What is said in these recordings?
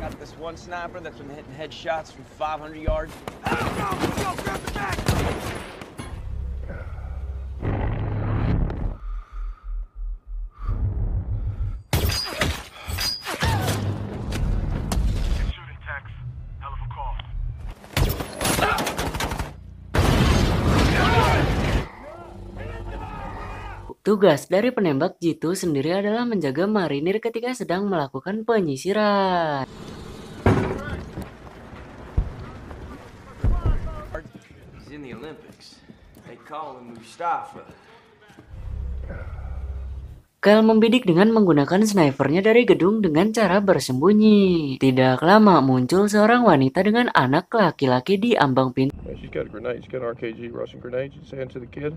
Got this one sniper that's been hitting headshots from 500 yards. Go, grab the back! Tugas dari penembak jitu sendiri adalah menjaga marinir ketika sedang melakukan penyisiran. He's in the Olympics. They call him Mustafa. Kyle membidik dengan menggunakan snipernya dari gedung dengan cara bersembunyi. Tidak lama muncul seorang wanita dengan anak laki-laki di ambang pintu. She's got a grenade. She's got an RKG, Russian grenade. She's saying to the kid.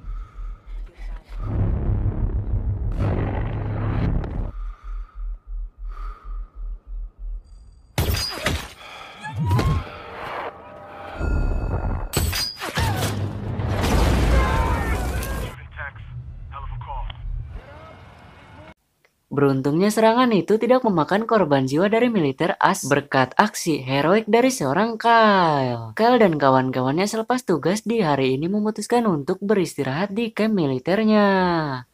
Beruntungnya serangan itu tidak memakan korban jiwa dari militer AS berkat aksi heroik dari seorang Kyle. Kyle dan kawan-kawannya selepas tugas di hari ini memutuskan untuk beristirahat di camp militernya.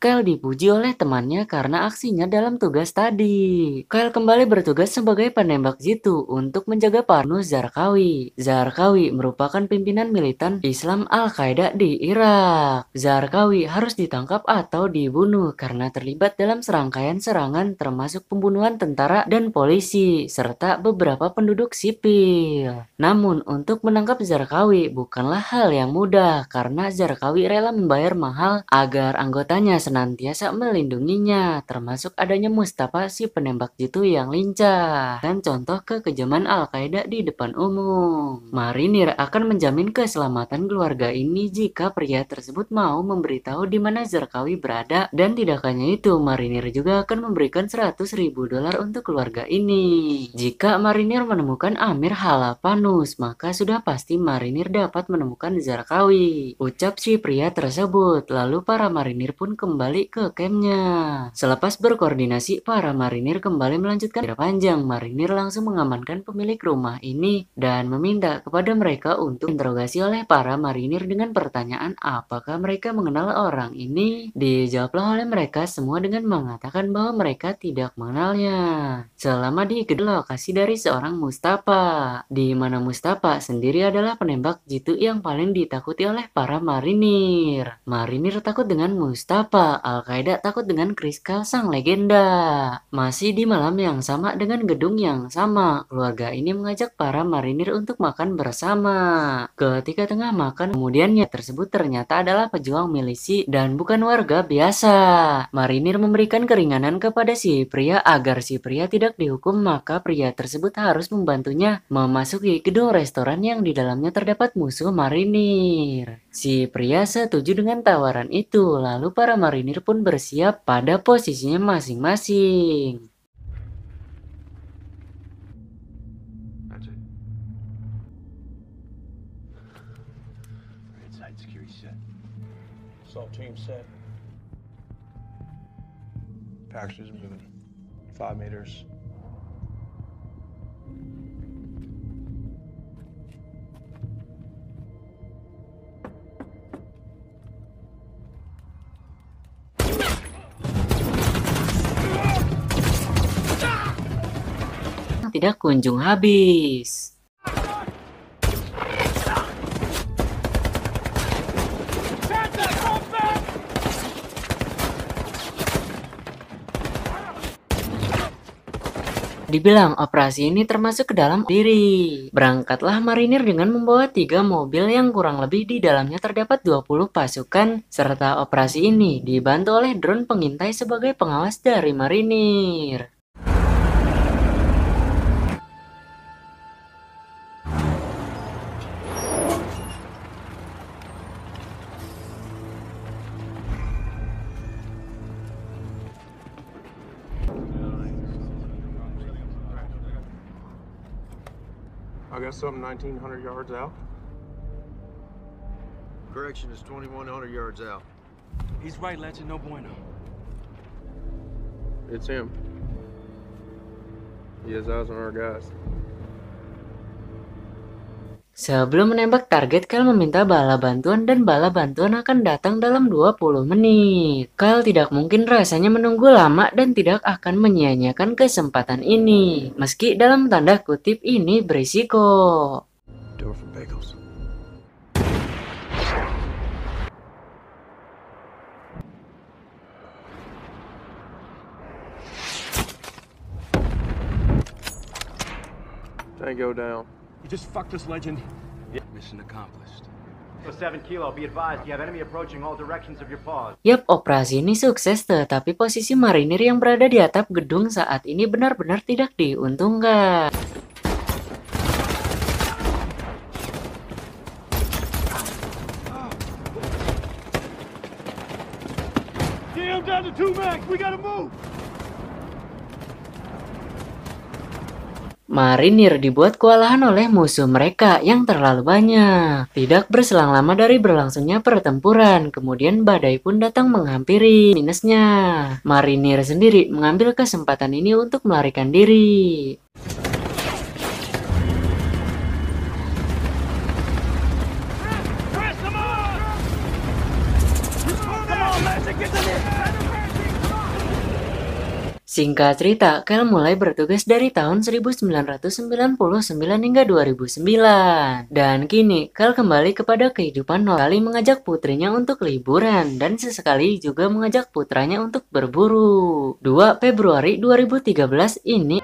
Kyle dipuji oleh temannya karena aksinya dalam tugas tadi. Kyle kembali bertugas sebagai penembak jitu untuk menjaga Parnus Zarqawi. Zarqawi merupakan pimpinan militan Islam Al-Qaeda di Irak. Zarqawi harus ditangkap atau dibunuh karena terlibat dalam serangkaian serangan termasuk pembunuhan tentara dan polisi serta beberapa penduduk sipil. Namun untuk menangkap Zarqawi bukanlah hal yang mudah karena Zarqawi rela membayar mahal agar anggotanya senantiasa melindunginya, termasuk adanya Mustafa si penembak jitu yang lincah dan contoh kekejaman Al-Qaeda di depan umum. Marinir akan menjamin keselamatan keluarga ini jika pria tersebut mau memberitahu di mana Zarqawi berada, dan tidak hanya itu, marinir juga akan memberikan $100.000 untuk keluarga ini. Jika marinir menemukan Amir Halapanus, maka sudah pasti marinir dapat menemukan Zarqawi, ucap si pria tersebut. Lalu para marinir pun kembali ke campnya. Selepas berkoordinasi, para marinir kembali melanjutkan panjang. Marinir langsung mengamankan pemilik rumah ini dan meminta kepada mereka untuk interogasi oleh para marinir dengan pertanyaan apakah mereka mengenal orang ini. Dijawablah oleh mereka semua dengan mengatakan bahwa mereka tidak mengenalnya. Selama di lokasi dari seorang Mustafa, di mana Mustafa sendiri adalah penembak jitu yang paling ditakuti oleh para marinir. Marinir takut dengan Mustafa, Al-Qaeda takut dengan Chris Kyle sang legenda. Masih di malam yang sama dengan gedung yang sama, keluarga ini mengajak para marinir untuk makan bersama. Ketika tengah makan, kemudiannya tersebut ternyata adalah pejuang milisi dan bukan warga biasa. Marinir memberikan keringanan kepada si pria agar si pria tidak dihukum, maka pria tersebut harus membantunya memasuki gedung restoran yang di dalamnya terdapat musuh marinir. Si pria setuju dengan tawaran itu, lalu para marinir pun bersiap pada posisinya masing-masing. Assault team set. Packages moving 5 meters. Tidak kunjung habis. Dibilang operasi ini termasuk ke dalam diri. Berangkatlah marinir dengan membawa 3 mobil yang kurang lebih di dalamnya terdapat 20 pasukan, serta operasi ini dibantu oleh drone pengintai sebagai pengawas dari marinir. I got something 1,900 yards out. Correction, is 2,100 yards out. He's right, Legend. No bueno. It's him. He has eyes on our guys. Sebelum menembak target, Kyle meminta bala bantuan dan bala bantuan akan datang dalam 20 menit. Kyle tidak mungkin rasanya menunggu lama dan tidak akan menyia-nyiakan kesempatan ini. Meski dalam tanda kutip ini berisiko. Do it for bagels. Tango down. You just fucked us, Legend. Mission accomplished. 7 Kilo, be advised, you have enemy approaching all directions of your pause. Yap, operasi ini sukses, tetapi posisi marinir yang berada di atap gedung saat ini benar-benar tidak diuntungkan. Damn, down to 2 max, we gotta move! Marinir dibuat kewalahan oleh musuh mereka yang terlalu banyak. Tidak berselang lama dari berlangsungnya pertempuran, kemudian badai pun datang menghampiri. Minusnya, Marinir sendiri mengambil kesempatan ini untuk melarikan diri. Singkat cerita, Kyle mulai bertugas dari tahun 1999 hingga 2009. Dan kini, Kyle kembali kepada kehidupan normal, mengajak putrinya untuk liburan, dan sesekali juga mengajak putranya untuk berburu. 2 Februari 2013 ini